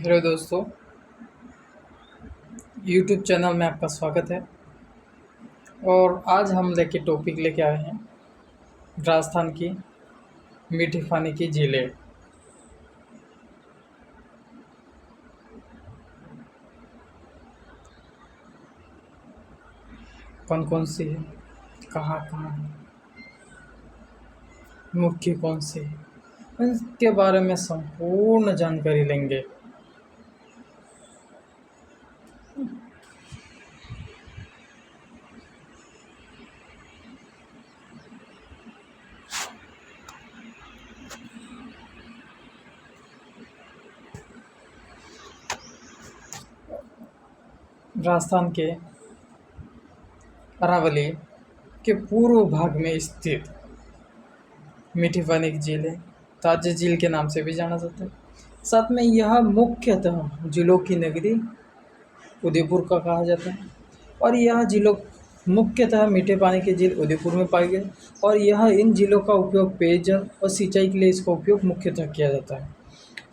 Hello दोस्तों, YouTube channel में आपका स्वागत है। और आज हम टॉपिक लेके आए हैं राजस्थान की मीठी पानी की झीलें। कौन कौन सी है, कहाँ कहाँ है, मुख्य कौन सी है, इसके बारे में संपूर्ण जानकारी लेंगे। राजस्थान के अरावली के पूर्व भाग में स्थित मीठी पानी की झील है। ताज झील के नाम से भी जाना जाता है। साथ में यह मुख्यतः जिलों की नगरी उदयपुर का कहा जाता है। और यह जिलों मुख्यतः मीठे पानी की झील उदयपुर में पाई गई। और यह इन जिलों का उपयोग पेयजल और सिंचाई के लिए इसका उपयोग मुख्यतः किया जाता है।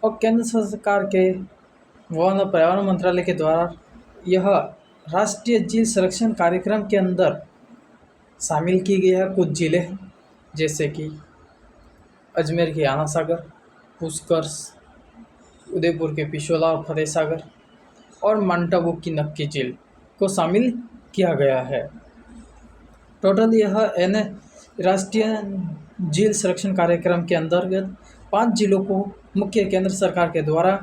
और केंद्र सरकार के वन और पर्यावरण मंत्रालय के द्वारा यह राष्ट्रीय झील संरक्षण कार्यक्रम के अंदर शामिल की गई है। कुछ जिले हैं जैसे कि अजमेर के आना सागर, पुष्कर, उदयपुर के पिशोला और फतेह सागर और माउंट आबू की नक्की झील को शामिल किया गया है। टोटल यह राष्ट्रीय झील संरक्षण कार्यक्रम के अंतर्गत 5 जिलों को मुख्य केंद्र सरकार के द्वारा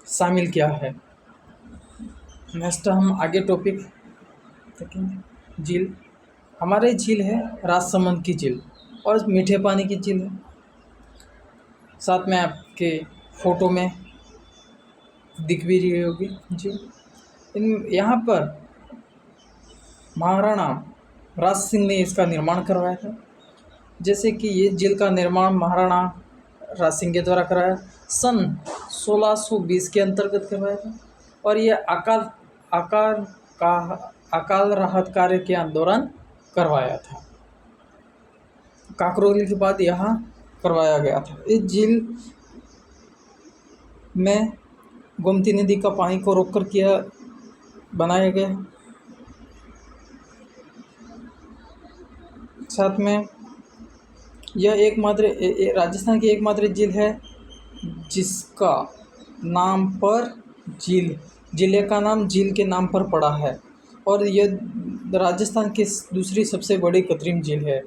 शामिल किया है। नेक्स्ट हम आगे टॉपिक देखेंगे। झील हमारे झील है राजसमंद की झील और मीठे पानी की झील है। साथ में आपके फ़ोटो में दिख भी रही होगी झील। यहाँ पर महाराणा राज सिंह ने इसका निर्माण करवाया था। जैसे कि ये झील का निर्माण महाराणा राज सिंह के द्वारा कराया सन 1620 के अंतर्गत करवाया था। और ये अकाल राहत कार्य के दौरान करवाया था। काकरोली के बाद यहाँ करवाया गया था। इस झील में गोमती नदी का पानी को रोककर बनाया गया है। साथ में यह एकमात्र राजस्थान की एकमात्र झील है जिसका नाम पर जिले का नाम झील के नाम पर पड़ा है। और यह राजस्थान की दूसरी सबसे बड़ी कृत्रिम झील है।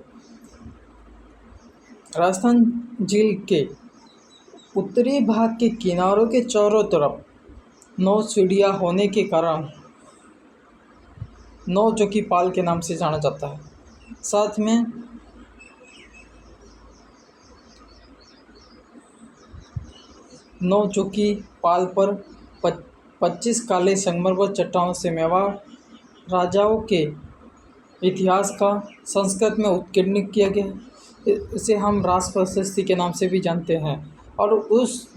राजस्थान झील के उत्तरी भाग के किनारों के चारों तरफ 9 सीढ़ियाँ होने के कारण 9 चौकी पाल के नाम से जाना जाता है। साथ में नौ चौकी पाल पर 25 काले संगमरमर चट्टानों से मेवाड़ राजाओं के इतिहास का संस्कृत में उत्कीर्णन किया गया। इसे हम रास प्रशस्ति के नाम से भी जानते हैं। और उस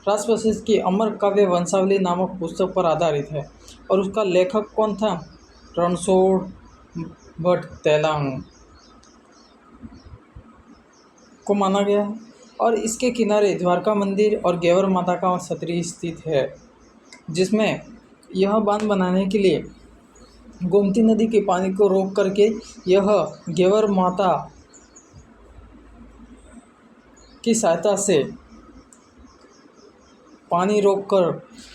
रास प्रशस्ति की अमर काव्य वंशावली नामक पुस्तक पर आधारित है। और उसका लेखक कौन था? रणछोड़ भट्ट तैलांग को माना गया है। और इसके किनारे द्वारका मंदिर और गेवर माता का छतरी स्थित है, जिसमें यह बांध बनाने के लिए गोमती नदी के पानी को रोक करके यह गेवर माता की सहायता से पानी रोक कर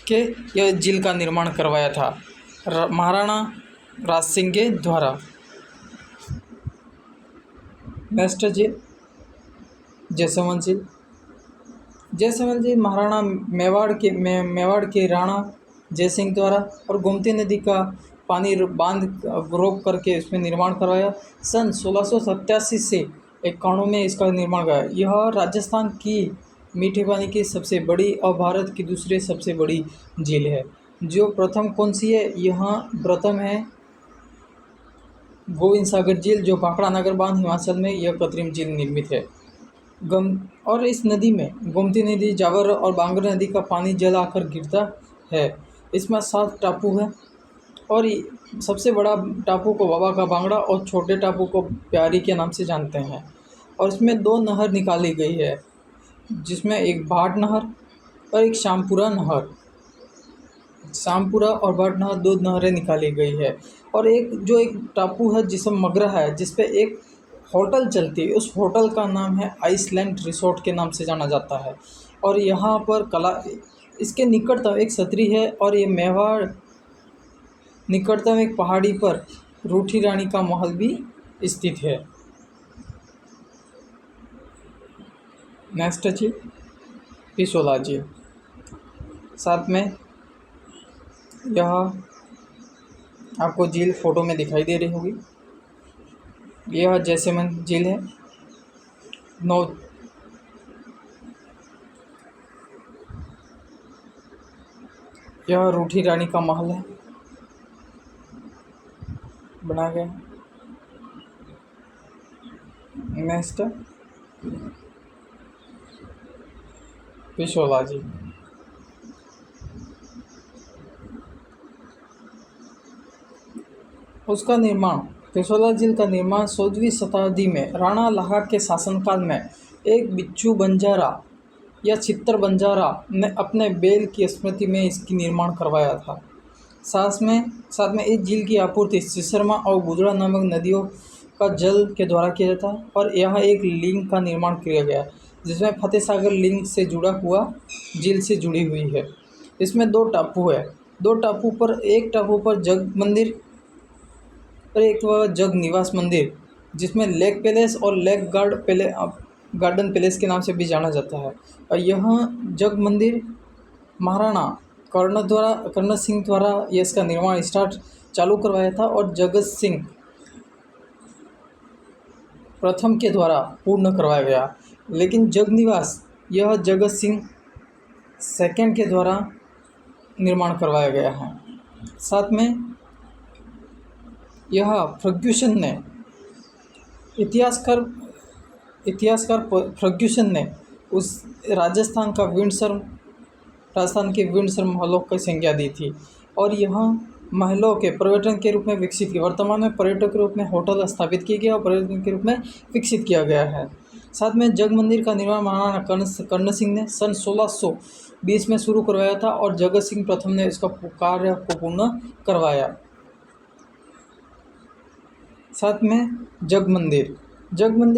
के यह झील का निर्माण करवाया था महाराणा राज सिंह के द्वारा। नेक्स्ट झील जैसलमेर झील। जैसलमेर झील महाराणा मेवाड़ के राणा जयसिंह द्वारा और गोमती नदी का पानी बांध रोक करके इसमें निर्माण करवाया। सन 1687 से 91 में इसका निर्माण किया। यह राजस्थान की मीठे पानी की सबसे बड़ी और भारत की दूसरी सबसे बड़ी झील है। जो प्रथम कौन सी है? यहाँ प्रथम है गोविंद सागर झील, जो भाखड़ा नगर बांध हिमाचल में यह कृत्रिम झील निर्मित है। और इस नदी में गोमती नदी, जावर और बांगर नदी का पानी जल आकर गिरता है। इसमें 7 टापू है। और सबसे बड़ा टापू को बाबा का बांगड़ा और छोटे टापू को प्यारी के नाम से जानते हैं। और इसमें 2 नहर निकाली गई है, जिसमें एक भाट नहर और एक शामपुरा नहर, शामपुरा और बट नहर, दो नहरें निकाली गई है। और एक टापू है जिसमें मगरा है, जिस पे एक होटल चलती है, उस होटल का नाम है आइसलैंड रिसोर्ट के नाम से जाना जाता है। और यहाँ पर इसके निकटतम एक छतरी है, और ये मेवाड़ निकटतम एक पहाड़ी पर रूठी रानी का महल भी स्थित है। नेक्स्ट झील पिछोला झील, साथ में यह आपको झील फोटो में दिखाई दे रही होगी। यह जैसलमेर झील है। नौ यह रूठी रानी का महल है, बना गया है। नेक्स्ट पिछोला झील, उसका निर्माण, पिछोला झील का निर्माण 16वीं शताब्दी में राणा लाहा के शासनकाल में एक बिच्छू बंजारा या चित्तर बंजारा ने अपने बैल की स्मृति में इसकी निर्माण करवाया था। साथ में इस झील की आपूर्ति सिसरमा और गुजरा नामक नदियों का जल के द्वारा किया जाता है। और यहाँ एक लिंक का निर्माण किया गया, जिसमें फतेह सागर लिंक से जुड़ा हुआ झील से जुड़ी हुई है। इसमें दो टापू है, एक टापू पर जग मंदिर और एक जग निवास मंदिर, जिसमें लेक पैलेस और लेक गार्डन पैलेस के नाम से भी जाना जाता है। और यह जग मंदिर महाराणा कर्ण सिंह द्वारा ये इसका निर्माण चालू करवाया था, और जगत सिंह प्रथम के द्वारा पूर्ण करवाया गया। लेकिन जग निवास यह जगत सिंह सेकंड के द्वारा निर्माण करवाया गया है। साथ में यह फर्ग्यूसन ने इतिहासकार फर्ग्यूसन ने उस राजस्थान के विंडसर महलों की संज्ञा दी थी, और यह महलों के पर्यटन के रूप में विकसित किया। वर्तमान में पर्यटक के रूप में होटल स्थापित किया गया और पर्यटन के रूप में विकसित किया गया है। साथ में जग मंदिर का निर्माण महाराणा कर्ण सिंह ने सन 1620 में शुरू करवाया था, और जगत सिंह प्रथम ने इसका कार्य को पूर्ण करवाया। साथ में जग मंदिर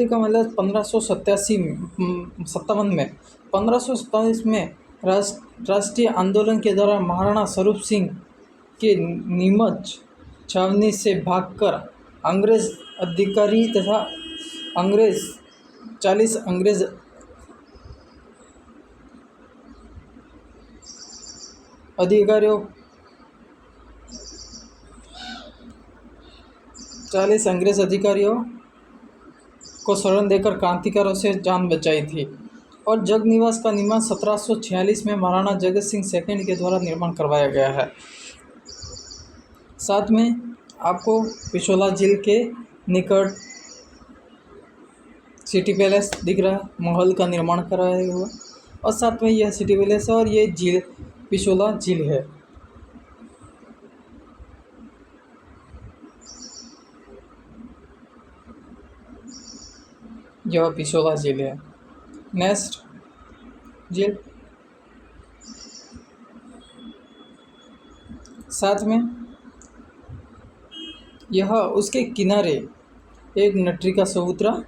का मतलब 1527 में राष्ट्रीय आंदोलन के दौरान महाराणा स्वरूप सिंह के नीमच छावनी से भागकर अंग्रेज अधिकारी तथा 40 अंग्रेज अधिकारियों को शरण देकर क्रांतिकारियों से जान बचाई थी। और जग निवास का निर्माण 1746 में महाराणा जगत सिंह सेकंड के द्वारा निर्माण करवाया गया है। साथ में आपको पिछोला झील के निकट सिटी पैलेस दिख रहा है, महल का निर्माण कराया हुआ, और साथ में यह सिटी पैलेस है, और ये झील पिछोला झील है। यह पिछोला झील है। नेक्स्ट झील, साथ में यह उसके किनारे एक नटरी का चबूतरा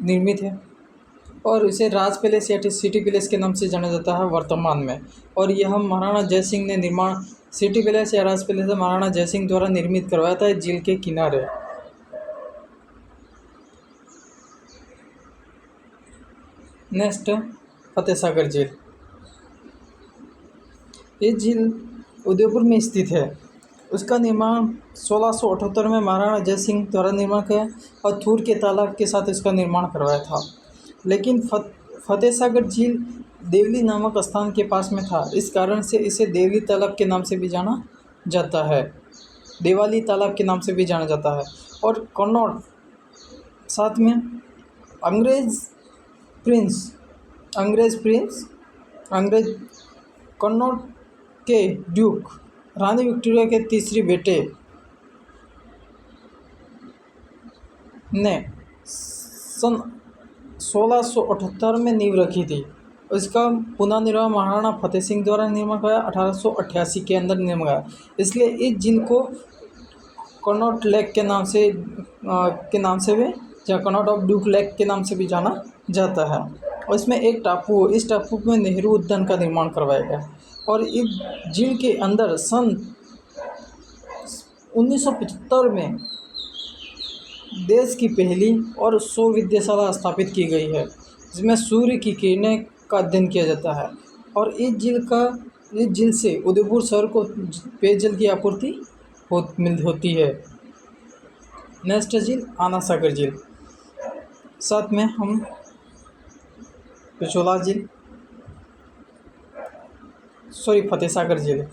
निर्मित है, और इसे राज पैलेस या सिटी पैलेस के नाम से जाना जाता है वर्तमान में। और यह महाराणा जयसिंह ने निर्माण, सिटी पैलेस या राज पैलेस महाराणा जयसिंह द्वारा निर्मित करवाया था झील के किनारे। नेक्स्ट फतेह सागर झील। ये झील उदयपुर में स्थित है। उसका निर्माण 1678 में महाराणा जयसिंह द्वारा निर्माण किया, और थूर के तालाब के साथ इसका निर्माण करवाया था। लेकिन फतेह सागर झील देवली नामक स्थान के पास में था, इस कारण से इसे देवली तालाब के नाम से भी जाना जाता है, देवाली तालाब के नाम से भी जाना जाता है। और कन्नौज, साथ में अंग्रेज कन्नौज के ड्यूक रानी विक्टोरिया के तीसरे बेटे ने सन 1678 में नींव रखी थी। इसका पुनर्निर्माण महाराणा फतेह सिंह द्वारा निर्माण कराया 1888 के अंदर निर्माण कराया। इसलिए इस झील को कनॉट लेक के नाम से भी या कनॉट ऑफ ड्यूक लेक के नाम से भी जाना जाता है। और इसमें एक टापू, इस टापू में नेहरू उद्यान का निर्माण करवाया गया। और इस झील के अंदर सन 1975 में देश की पहली और सौर विद्याशाला स्थापित की गई है, जिसमें सूर्य की किरणें का अध्ययन किया जाता है। और इस झील से उदयपुर शहर को पेयजल की आपूर्ति होती है। नेक्स्ट झील आना सागर झील, साथ में हम पिछोला झील फतेह सागर झील।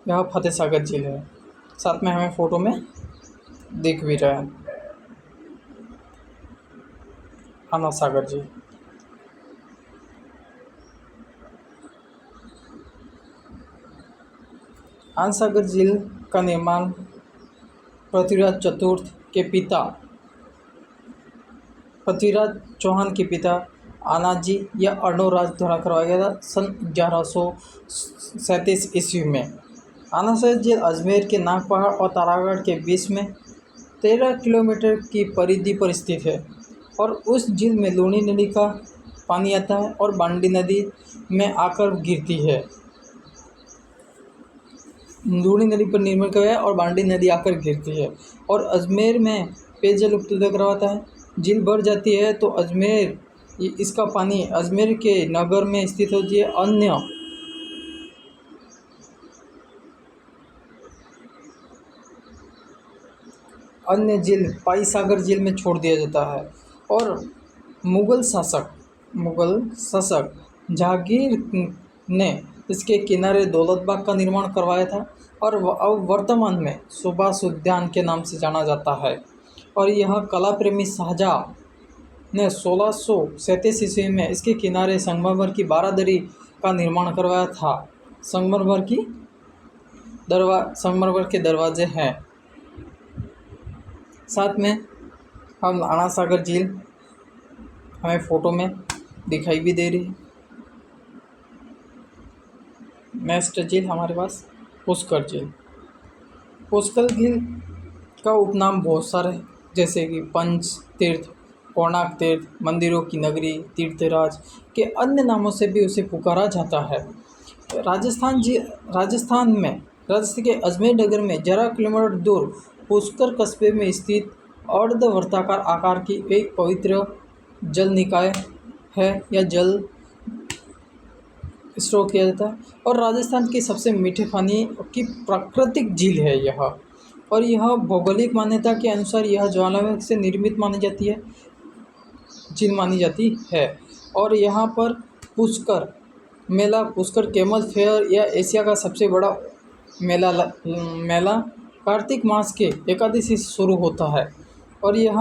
यह फतेह सागर झील है, साथ में हमें फ़ोटो में दिख भी रहा है आना सागर झील। आना सागर झील का निर्माण पृथ्वीराज चतुर्थ के पिता पृथ्वीराज चौहान के पिता आनाजी या अर्णोराज द्वारा करवाया गया था सन 1137 ईस्वी में। आना सागर झील अजमेर के नाग पहाड़ और तारागढ़ के बीच में 13 किलोमीटर की परिधि पर स्थित है। और उस झील में लूनी नदी का पानी आता है और बांडी नदी में आकर गिरती है। लूनी नदी पर निर्भर कर है और बांडी नदी आकर गिरती है और अजमेर में पेयजल उपलब्ध करवाता है। झील भर जाती है तो इसका पानी अजमेर के नगर में स्थित होती है अन्य झील पाई सागर झील में छोड़ दिया जाता है। और मुग़ल शासक जहांगीर ने इसके किनारे दौलत बाग का निर्माण करवाया था और अब वर्तमान में सुभाष उद्यान के नाम से जाना जाता है। और यह कला प्रेमी शाहजहाँ ने 1637 ईस्वी में इसके किनारे संगमरमर की बारादरी का निर्माण करवाया था। संगमरमर के दरवाजे हैं। साथ में हम आना सागर झील हमें फ़ोटो में दिखाई भी दे रही है। नेक्स्ट झील हमारे पास पुष्कर झील। पुष्कर झील का उपनाम बहुत सारे हैं, जैसे कि पंच तीर्थ, कोणार्क तीर्थ, मंदिरों की नगरी, तीर्थराज के अन्य नामों से भी उसे पुकारा जाता है। राजस्थान के अजमेर नगर में 11 किलोमीटर दूर पुष्कर कस्बे में स्थित अर्धवर्ताकार आकार की एक पवित्र जल निकाय है या जल स्टोर किया जाता है। और राजस्थान की सबसे मीठे पानी की प्राकृतिक झील है यह। और यह भौगोलिक मान्यता के अनुसार यह ज्वालामुखी से निर्मित झील मानी जाती है। और यहाँ पर पुष्कर कैमल फेयर या एशिया का सबसे बड़ा मेला कार्तिक मास के एकादशी से शुरू होता है और यह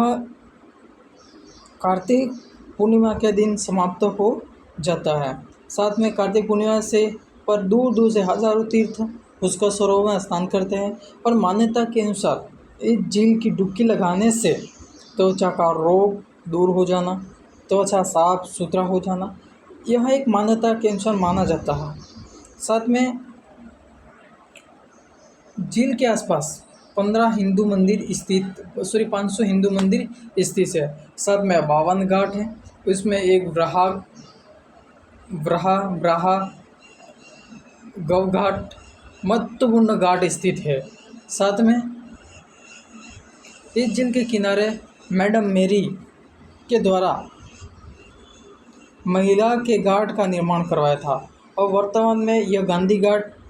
कार्तिक पूर्णिमा के दिन समाप्त हो जाता है। साथ में कार्तिक पूर्णिमा पर दूर दूर से हजारों तीर्थ पुष्कर सरोवर में स्नान करते हैं। और मान्यता के अनुसार इस झील की डुबकी लगाने से त्वचा का रोग दूर हो जाना, त्वचा साफ सुथरा हो जाना, यह एक मान्यता के अनुसार माना जाता है। साथ में झील के आसपास 500 हिंदू मंदिर स्थित है। साथ में 52 घाट हैं, उसमें एक ब्राहा गौ घाट महत्वपूर्ण घाट स्थित है। साथ में इस झील के किनारे मैडम मेरी के द्वारा महिला के घाट का निर्माण करवाया था। और वर्तमान में यह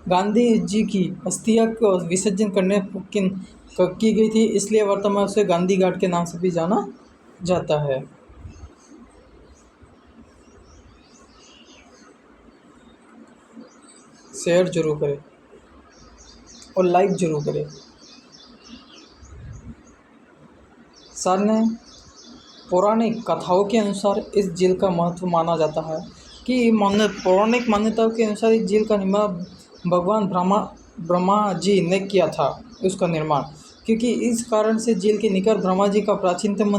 गांधी जी की अस्थियां को विसर्जन करने की गई थी, इसलिए वर्तमान में उसे गांधी घाट के नाम से भी जाना जाता है। शेयर जरूर करें और लाइक जरूर करें। साथ में पौराणिक कथाओं के अनुसार इस झील का महत्व माना जाता है कि पौराणिक मान्यताओं के अनुसार इस झील का निर्माण भगवान ब्रह्मा जी ने किया था उसका निर्माण, क्योंकि इस कारण से झील के निकट ब्रह्मा जी का प्राचीनतम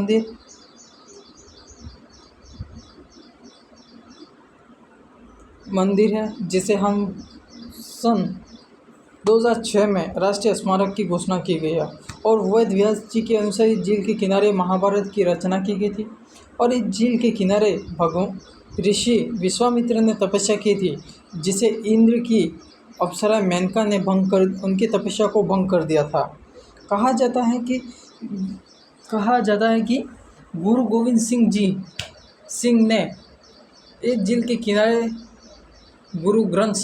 मंदिर है, जिसे हम सन 2006 में राष्ट्रीय स्मारक की घोषणा की गई है। और वेद व्यास जी के अनुसार इस झील के किनारे महाभारत की रचना की गई थी। और इस झील के किनारे भगवान ऋषि विश्वामित्र ने तपस्या की थी, जिसे इंद्र की अप्सरा मेनका ने भंग कर उनकी तपस्या को भंग कर दिया था। कहा जाता है कि कहा जाता है कि गुरु गोविंद सिंह ने इस झील के किनारे गुरु ग्रंथ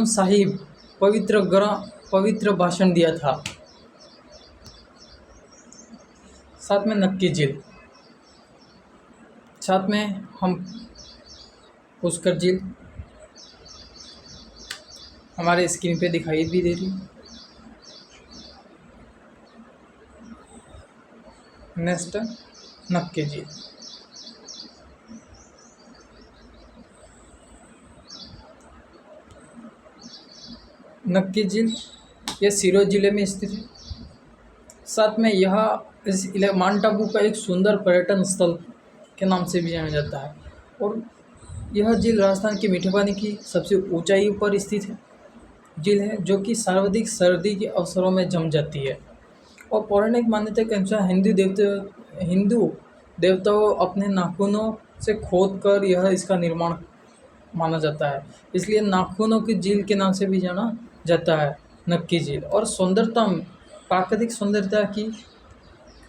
साहिब पवित्र भाषण दिया था। साथ में नक्की झील, साथ में हम पुष्कर झील हमारे स्क्रीन पे दिखाई भी दे रही। नेक्स्ट नक्की झील। नक्की झील यह सिरोही जिले में स्थित है। साथ में यह माउंट आबू का एक सुंदर पर्यटन स्थल के नाम से भी जाना जाता है। और यह झील राजस्थान के मीठे पानी की सबसे ऊंचाई पर स्थित है झील है, जो कि सर्वाधिक सर्दी के अवसरों में जम जाती है। और पौराणिक मान्यता के अनुसार हिंदू देवताओं अपने नाखूनों से खोद कर यह इसका निर्माण माना जाता है, इसलिए नाखूनों की झील के नाम से भी जाना जाता है नक्की झील। और प्राकृतिक सुंदरता की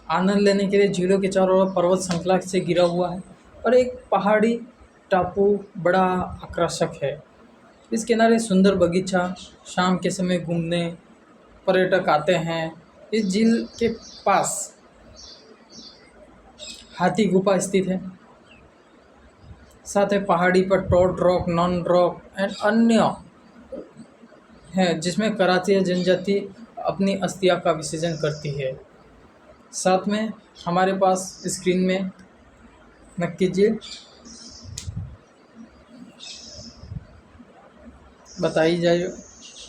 आनंद लेने के लिए झीलों के चारों ओर पर्वत श्रृंखला से घिरा हुआ है और एक पहाड़ी टापू बड़ा आकर्षक है। इस किनारे सुंदर बगीचा, शाम के समय घूमने पर्यटक आते हैं। इस झील के पास हाथी गुफा स्थित है। साथ ही पहाड़ी पर टोट रॉक, नॉन रॉक एंड अन्य है, जिसमें कराची जनजाति अपनी अस्थियां का विसर्जन करती है। साथ में हमारे पास स्क्रीन में नक्की झील बताई जाए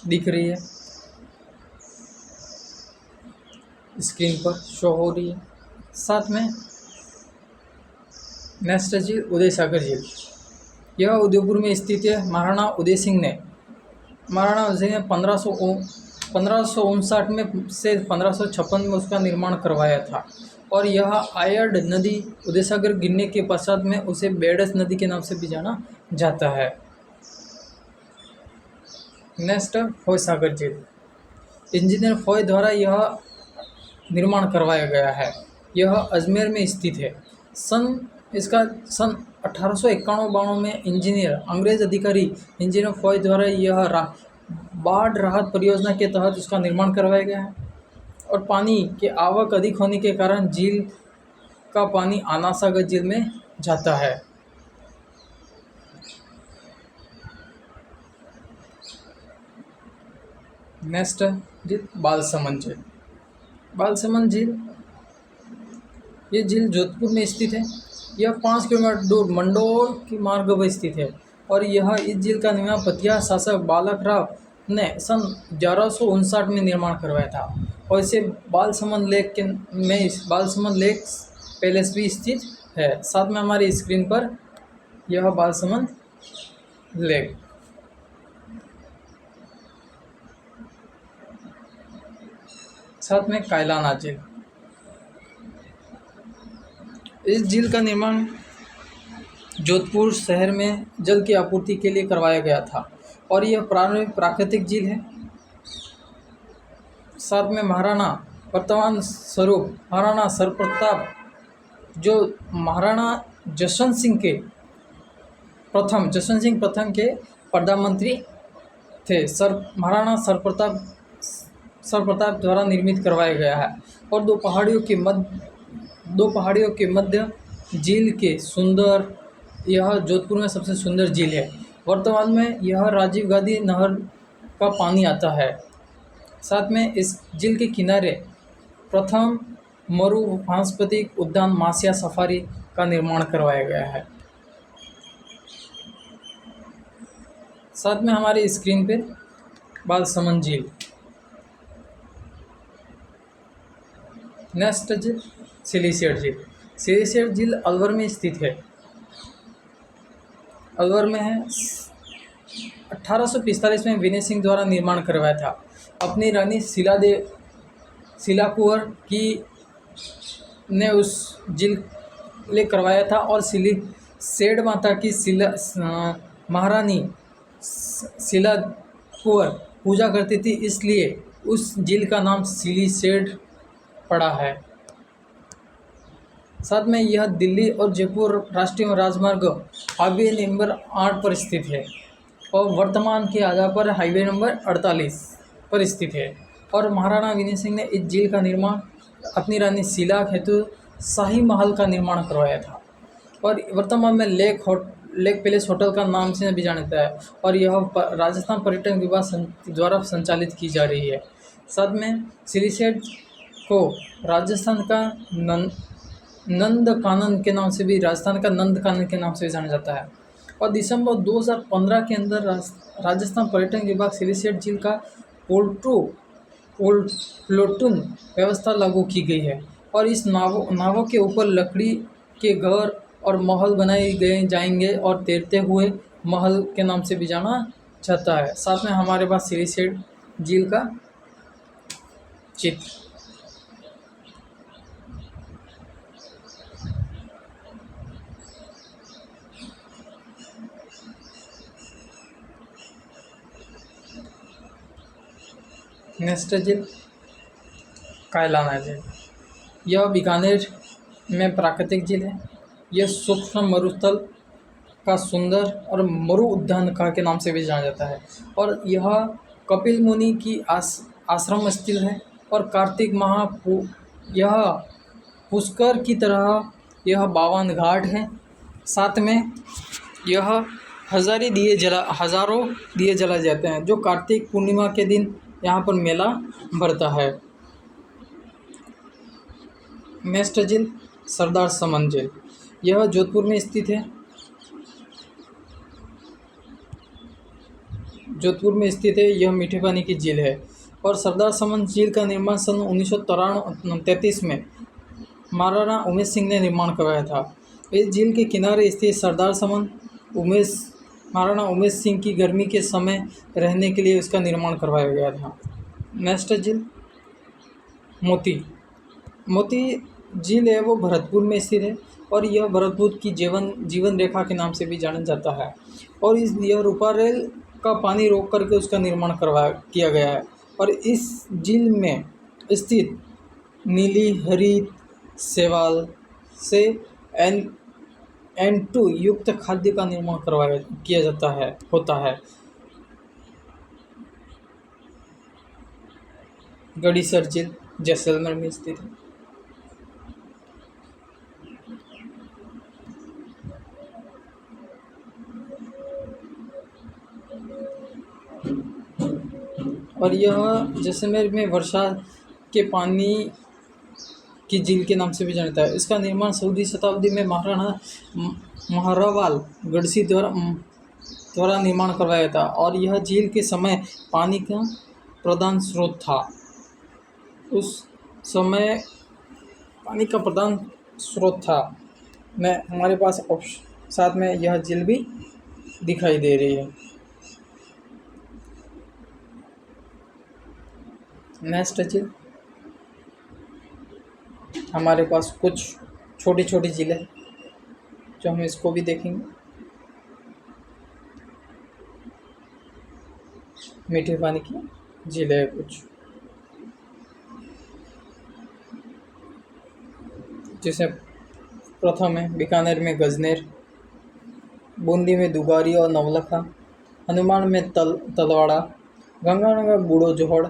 दिख रही है, स्क्रीन पर शो हो रही है। साथ में नेक्स्ट झील उदय सागर झील। यह उदयपुर में स्थित है। महाराणा उदय सिंह ने 1559 में से 1556 में उसका निर्माण करवाया था। और यह आयड नदी उदयसागर गिरने के पश्चात में उसे बेडस नदी के नाम से भी जाना जाता है। नेक्स्ट फोय सागर झील। इंजीनियर फोय द्वारा यह निर्माण करवाया गया है। यह अजमेर में स्थित है। सन 1891-92 में अंग्रेज अधिकारी इंजीनियर फोय द्वारा यह बाढ़ राहत परियोजना के तहत उसका निर्माण करवाया गया है। और पानी की आवक अधिक होने के कारण झील का पानी आना सागर झील में जाता है। नेक्स्ट झील बालसमंद झील। बालसमंद झील ये झील जोधपुर में स्थित है। यह 5 किलोमीटर दूर मंडोर की मार्ग पर स्थित है। और यह इस झील का निर्माण पतिया शासक बालक राव ने सन 1159 में निर्माण करवाया था। और इसे बालसमंद लेक पैलेस भी स्थित है। साथ में हमारी स्क्रीन पर यह बालसमंद लेक। साथ में कायलाना झील। इस झील का निर्माण जोधपुर शहर में जल की आपूर्ति के लिए करवाया गया था। और यह प्राकृतिक झील है। साथ में वर्तमान स्वरूप महाराणा सरप्रताप, जो महाराणा जसवंत सिंह प्रथम के प्रधानमंत्री थे, महाराणा सरप्रताप द्वारा निर्मित करवाया गया है। और दो पहाड़ियों के मध्य झील के सुंदर, यह जोधपुर में सबसे सुंदर झील है। वर्तमान में यह राजीव गांधी नहर का पानी आता है। साथ में इस झील के किनारे प्रथम मरु सांस्कृतिक उद्यान मासिया सफारी का निर्माण करवाया गया है। साथ में हमारी स्क्रीन पर बालसमंद झील। नेक्स्ट झील सिलिसियट झील। सिलिसियट झील अलवर में स्थित है। अलवर में है। 1845 में विनय सिंह द्वारा निर्माण करवाया था। अपनी रानी शिला कुंवर की ने उस झील ले करवाया था और सेठ माता की महारानी शिला कुंवर पूजा करती थी, इसलिए उस झील का नाम सिलिसेट पड़ा है। साथ में यह दिल्ली और जयपुर राष्ट्रीय राजमार्ग हाईवे नंबर 8 पर स्थित है और वर्तमान के आधार पर हाईवे नंबर 48 पर स्थित है। और महाराणा विनय सिंह ने इस झील का निर्माण अपनी रानी शीला हेतु शाही महल का निर्माण करवाया था और वर्तमान में लेक पैलेस होटल का नाम से भी जाना जाता है और यह राजस्थान पर्यटन विभाग द्वारा संचालित की जा रही है। साथ में सिलिसेट को राजस्थान का नंद कानन के नाम से भी जाना जाता है और दिसंबर 2015 के अंदर राजस्थान पर्यटन विभाग सिलिसेट झील का प्लोटून व्यवस्था लागू की गई है और इस नावों के ऊपर लकड़ी के घर और महल बनाए गए जाएंगे और तैरते हुए महल के नाम से भी जाना जाता है। साथ में हमारे पास सिलिसेट झील का चित्र। नेक्स्ट झील कायलाना झील। यह बीकानेर में प्राकृतिक झील है। यह सूक्ष्म मरुस्थल का सुंदर और मरु उद्यान का के नाम से भी जाना जाता है और यह कपिल मुनि की आश्रम स्थल है और कार्तिक माह यह पुष्कर की तरह यह 52 घाट है। साथ में यह हज़ारों दिए जलाए जाते हैं जो कार्तिक पूर्णिमा के दिन यहाँ पर मेला भरता है। नेक्स्ट झील सरदार समन झील। यह जोधपुर में स्थित है। यह मीठे पानी की झील है और सरदार समन झील का निर्माण सन 1933 में महाराणा उमेश सिंह ने निर्माण करवाया था। इस झील के किनारे स्थित सरदार समन महाराणा उमेश सिंह की गर्मी के समय रहने के लिए इसका निर्माण करवाया गया था। नेक्स्ट झील मोती झील है, वो भरतपुर में स्थित है और यह भरतपुर की जीवन रेखा के नाम से भी जाना जाता है और यह रूपा रेल का पानी रोक करके उसका निर्माण किया गया है और इस झील में स्थित नीली हरित शैवाल से N2 युक्त खाद्य का निर्माण होता है। गड़ीसर झील जैसलमेर में स्थित है। और यह जैसलमेर में वर्षा के पानी की झील के नाम से भी जानता है। इसका निर्माण 16वीं शताब्दी में महाराणा महारावाल गढ़सी द्वारा निर्माण करवाया था और यह झील के समय पानी का प्रधान स्रोत था। उस समय पानी का प्रधान स्रोत था। हमारे पास साथ में यह झील भी दिखाई दे रही है। नेक्स्ट झील हमारे पास कुछ छोटी छोटी झीलें जो हम इसको भी देखेंगे। मीठे पानी की झीलें है कुछ, जैसे प्रथम है बीकानेर में गजनेर, बूंदी में दुगारी और नवलखा, हनुमान में तलवाड़ा, गंगानगर बूढ़ो जोहड़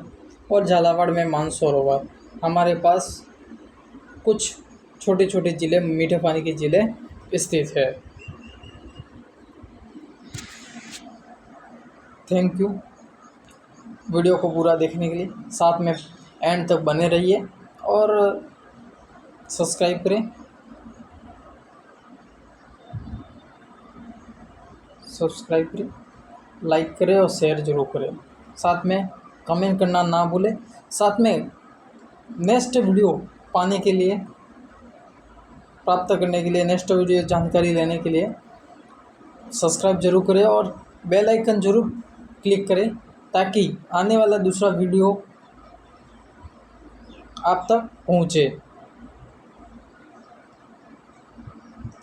और झालावाड़ में मानसरोवर। हमारे पास कुछ छोटी छोटी ज़िले मीठे पानी की ज़िले स्थित है। थैंक यू वीडियो को पूरा देखने के लिए। साथ में एंड तक बने रहिए और सब्सक्राइब करें, लाइक करें और शेयर ज़रूर करें। साथ में कमेंट करना ना भूलें। साथ में नेक्स्ट वीडियो पाने के लिए, प्राप्त करने के लिए, नेक्स्ट वीडियो जानकारी लेने के लिए सब्सक्राइब जरूर करें और बेल आइकन जरूर क्लिक करें, ताकि आने वाला दूसरा वीडियो आप तक पहुँचे।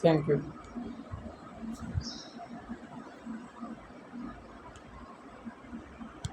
Thank you.